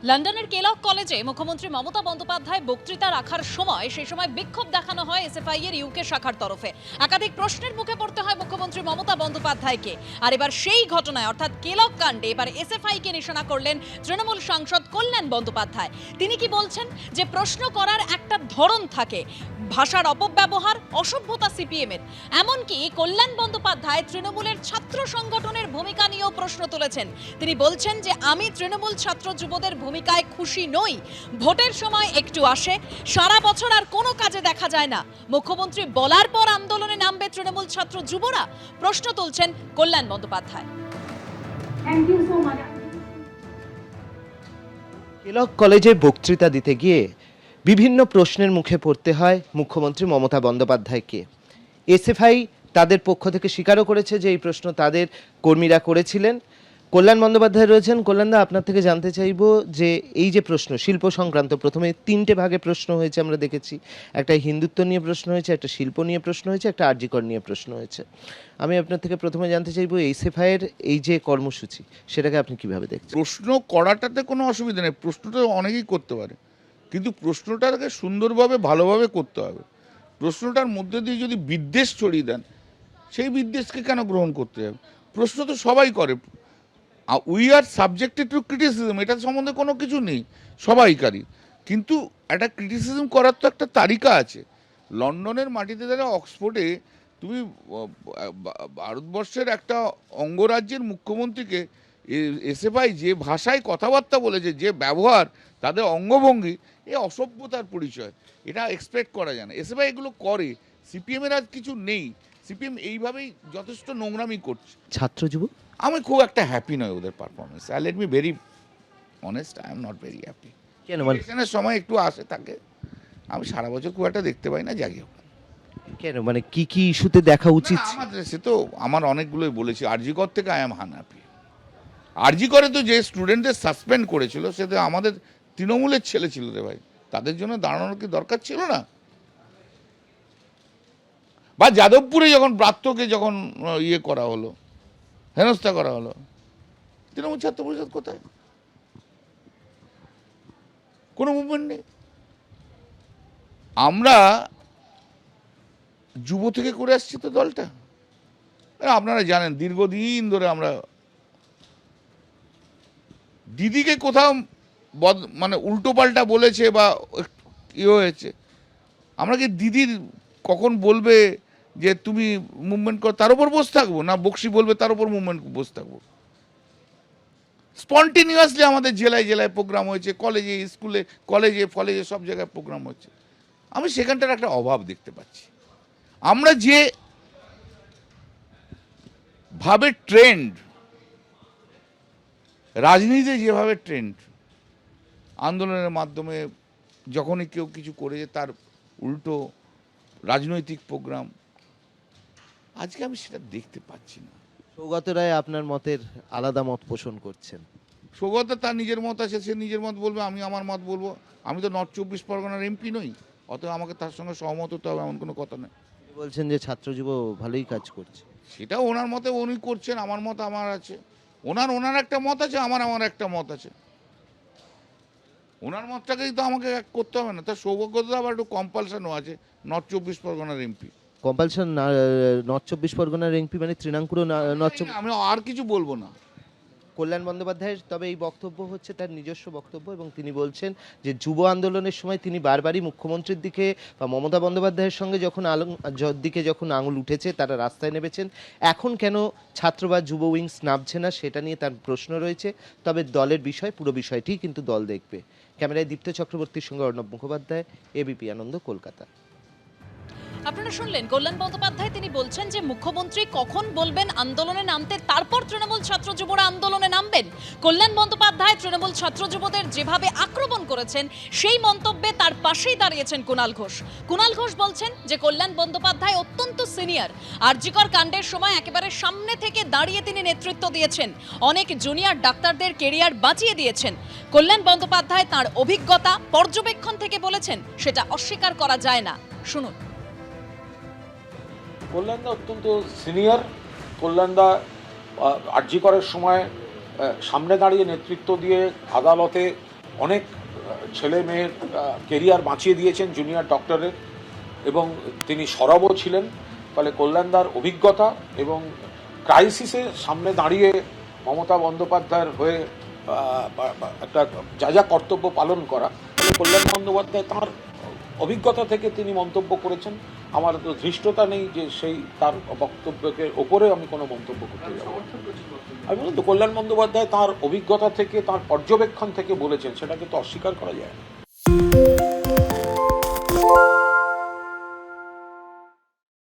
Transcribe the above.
লন্ডনের কেলক কলেজে মুখ্যমন্ত্রী মমতা বন্দ্যোপাধ্যায় বক্তৃতা রাখার সময় সেই সময় বিক্ষোভ দেখানো হয় এসএফআই এর ইউকে শাখার তরফে। একাধিক প্রশ্নের মুখে পড়তে হয় মুখ্যমন্ত্রী মমতা বন্দ্যোপাধ্যায়কে। আর এবার সেই ঘটনায় অর্থাৎ কেলক কাণ্ডে এবার এসএফআই কে নিশানা করলেন তৃণমূল সাংসদ কল্যাণ বন্দ্যোপাধ্যায়। তিনি কি বলছেন? যে প্রশ্ন করার একটা ধরন থাকে, ভাষার অপব্যবহার, অসভ্যতা সিপিএম এর। এমনকি কল্যাণ বন্দ্যোপাধ্যায় তৃণমূলের ছাত্র সংগঠনের ভূমিকা নিয়েও প্রশ্ন তুলেছেন। তিনি বলছেন যে আমি তৃণমূল ছাত্র যুবদের ভূমিকায় খুশি নই। ভোটের সময় একটু আসে, সারা বছর আর কোনো কাজে দেখা যায় না। মুখ্যমন্ত্রী বলার পর আন্দোলনে নামবে তৃণমূল ছাত্র যুবরা? প্রশ্ন তুলছেন কল্যাণ বন্দ্যোপাধ্যায়। কেলক কলেজে বক্তৃতা দিতে গিয়ে বিভিন্ন প্রশ্নের মুখে পড়তে হয় মুখ্যমন্ত্রী মমতা বন্দ্যোপাধ্যায়কে। এসএফআই তাদের পক্ষ থেকে স্বীকারও করেছে যে এই প্রশ্ন তাদের কর্মীরা করেছিলেন। কল্যাণ বন্দ্যোপাধ্যায় রয়েছেন। কল্যাণদা, আপনার থেকে জানতে চাইব যে এই যে প্রশ্ন শিল্প সংক্রান্ত, প্রথমে তিনটে ভাগে প্রশ্ন হয়েছে আমরা দেখেছি। একটা হিন্দুত্ব নিয়ে প্রশ্ন হয়েছে, একটা শিল্প নিয়ে প্রশ্ন হয়েছে, একটা আরজিকর নিয়ে প্রশ্ন হয়েছে। আমি আপনার থেকে প্রথমে জানতে চাইব এসএফআই এর এই যে কর্মসূচি, সেটাকে আপনি কিভাবে দেখছেন? প্রশ্ন করাটাতে কোনো অসুবিধা নেই, প্রশ্নটা অনেকেই করতে পারে, কিন্তু প্রশ্নটাকে সুন্দরভাবে ভালোভাবে করতে হবে। প্রশ্নটার মধ্যে দিয়ে যদি বিদ্বেষ ছড়িয়ে দেন, সেই বিদ্বেষকে কেন গ্রহণ করতে হবে? প্রশ্ন তো সবাই করে। We are subjected to criticism, এটা সম্বন্ধে কোনো কিছু নেই, সবাইকারই। কিন্তু একটা ক্রিটিসিজম করার তো একটা তালিকা আছে। লন্ডনের মাটিতে দ্বারা অক্সফোর্ডে তুমি ভারতবর্ষের একটা অঙ্গরাজ্যের মুখ্যমন্ত্রীকে এসএফআই যে ভাষায় কথাবার্তা বলেছে, যে ব্যবহার, তাদের অঙ্গভঙ্গি, এ অসভ্যতার পরিচয়। এটা এক্সপেক্ট করা যায় না। এসএফআই এগুলো করে, সিপিএমের আজ কিছু নেই। সিপিএম এইভাবেই যথেষ্ট নোংরামি করছে। ছাত্র যুব, আমি খুব একটা হ্যাপি নয় ওদের performance. I let me very honest, I am not very happy. কেন? ইলেকশনের সময় একটু আসে থাকে, আমি সারা বছর খুব একটা দেখতে পাই না। জাগি হোক কেন, মানে কি কি ইস্যুতে দেখা উচিত? আমাদের, সে তো আমার অনেকগুলোই বলেছি। আরজিকর থেকে আই এম আনহ্যাপি। আরজিকরে তো যে স্টুডেন্টদের সাসপেন্ড করেছিল, সে তো আমাদের তৃণমূলের ছেলে ছিল রে ভাই। তাদের জন্য দাঁড়ানোর কি দরকার ছিল না? বা যাদবপুরে যখন ব্রাত্যকে যখন ইয়ে করা হলো, হেনস্থা করা হলো, তৃণমূল ছাত্র পরিষদ কোথায়? কোনো মুভমেন্ট নেই। আমরা যুব থেকে করে আসছি তো দলটা। আপনারা জানেন দীর্ঘদিন ধরে আমরা দিদিকে কোথাও মানে উল্টো পাল্টা বলেছে বা ইয়ে হয়েছে, আমরা কি দিদির কখন বলবে যে তুমি মুভমেন্ট করো তার উপর বসে থাকবো, না বক্সি বলবে তার উপর মুভমেন্ট বসে থাকবো? স্পন্টিনিয়াসলি আমাদের জেলায় জেলায় প্রোগ্রাম হয়েছে, কলেজে, স্কুলে, কলেজে সব জায়গায় প্রোগ্রাম হচ্ছে। আমি সেখানটার একটা অভাব দেখতে পাচ্ছি। আমরা যে ভাবে ট্রেন্ড, রাজনীতিতে যেভাবে ট্রেন্ড, আন্দোলনের মাধ্যমে যখনই কেউ কিছু করেছে তার উল্টো রাজনৈতিক প্রোগ্রাম, আজকে আমি সেটা দেখতে পাচ্ছি না। সৌগত রায় আপনার মতের আলাদা মত পোষণ করছেন। সৌগত তার নিজের মত আছে, সে নিজের মত বলবে, আমি আমার মত বলবো। আমি তো নর্থ 24 পরগনার এমপি নই, অতএব আমাকে তার সঙ্গে সহমত হতে হবে এমন কোনো কথা নেই। বলছেন যে ছাত্র যুব ভালোই কাজ করছে। সেটা ওনার মতে উনি করছেন, আমার মত আমার আছে, ওনার একটা মত আছে, আমার একটা মত আছে। ওনার মতটাকেই তো আমাকে করতে হবে না। তার সৌভাগ্যতা আবার একটু কম্পালশনও আছে, নর্থ 24 পরগনার এমপি। কম্পালশন? নর্থ 24 পরগনার এমপি মানে তৃণাঙ্কুর নর্থ। আমি আর কিছু বলবো না। কল্যাণ বন্দ্যোপাধ্যায়ের তবে এই বক্তব্য হচ্ছে তার নিজস্ব বক্তব্য, এবং তিনি বলছেন যে যুব আন্দোলনের সময় তিনি বারবারই মুখ্যমন্ত্রীর দিকে বা মমতা বন্দ্যোপাধ্যায়ের সঙ্গে যখন আঙুল উঠেছে তারা রাস্তায় নেমেছেন। এখন কেন ছাত্র বা যুব উইংস নামছে না সেটা নিয়ে তার প্রশ্ন রয়েছে। তবে দলের বিষয়, পুরো বিষয়টি কিন্তু দল দেখবে। ক্যামেরায় দীপ্ত চক্রবর্তীর সঙ্গে অর্ণব মুখোপাধ্যায়, এবিপি আনন্দ, কলকাতা। আপনারা শুনলেন কল্যাণ বন্দ্যোপাধ্যায়। তিনি বলছেন যে মুখ্যমন্ত্রী কখন বলবেন আন্দোলনে নামতে, তারপর তৃণমূল ছাত্র যুবরা আন্দোলনে নামবেন। কল্যাণ বন্দ্যোপাধ্যায় তৃণমূল ছাত্র যুবদের যেভাবে আক্রমণ করেছেন, সেই মন্তব্যে তার পাশেই দাঁড়িয়েছেন কুণাল ঘোষ। কুণাল ঘোষ বলছেন যে কল্যাণ বন্দ্যোপাধ্যায় অত্যন্ত সিনিয়র। আরজিকর কাণ্ডের সময় একেবারে সামনে থেকে দাঁড়িয়ে তিনি নেতৃত্ব দিয়েছেন, অনেক জুনিয়র ডাক্তারদের কেরিয়ার বাঁচিয়ে দিয়েছেন। কল্যাণ বন্দ্যোপাধ্যায় তার অভিজ্ঞতা, পর্যবেক্ষণ থেকে বলেছেন, সেটা অস্বীকার করা যায় না। শুনুন। কল্যাণদা অত্যন্ত সিনিয়র। কল্যাণদা আরজি করার সময় সামনে দাঁড়িয়ে নেতৃত্ব দিয়ে আদালতে অনেক ছেলে মেয়ের কেরিয়ার বাঁচিয়ে দিয়েছেন জুনিয়র ডক্টরের, এবং তিনি সরবও ছিলেন। ফলে কল্যাণদার অভিজ্ঞতা এবং ক্রাইসিসের সামনে দাঁড়িয়ে মমতা বন্দ্যোপাধ্যায়ের হয়ে একটা যা যা কর্তব্য পালন করা, কল্যাণ বন্দ্যোপাধ্যায় তাঁর অভিজ্ঞতা থেকে তিনি মন্তব্য করেছেন। আমার তো ধৃষ্টতা নেই যে সেই তার বক্তব্যের ওপরে আমি কোনো মন্তব্য করতে যাব। আমি বলুন তো, কল্যাণ বন্দ্যোপাধ্যায় তাঁর অভিজ্ঞতা থেকে, তাঁর পর্যবেক্ষণ থেকে বলেছেন, সেটাকে তো অস্বীকার করা যায় না।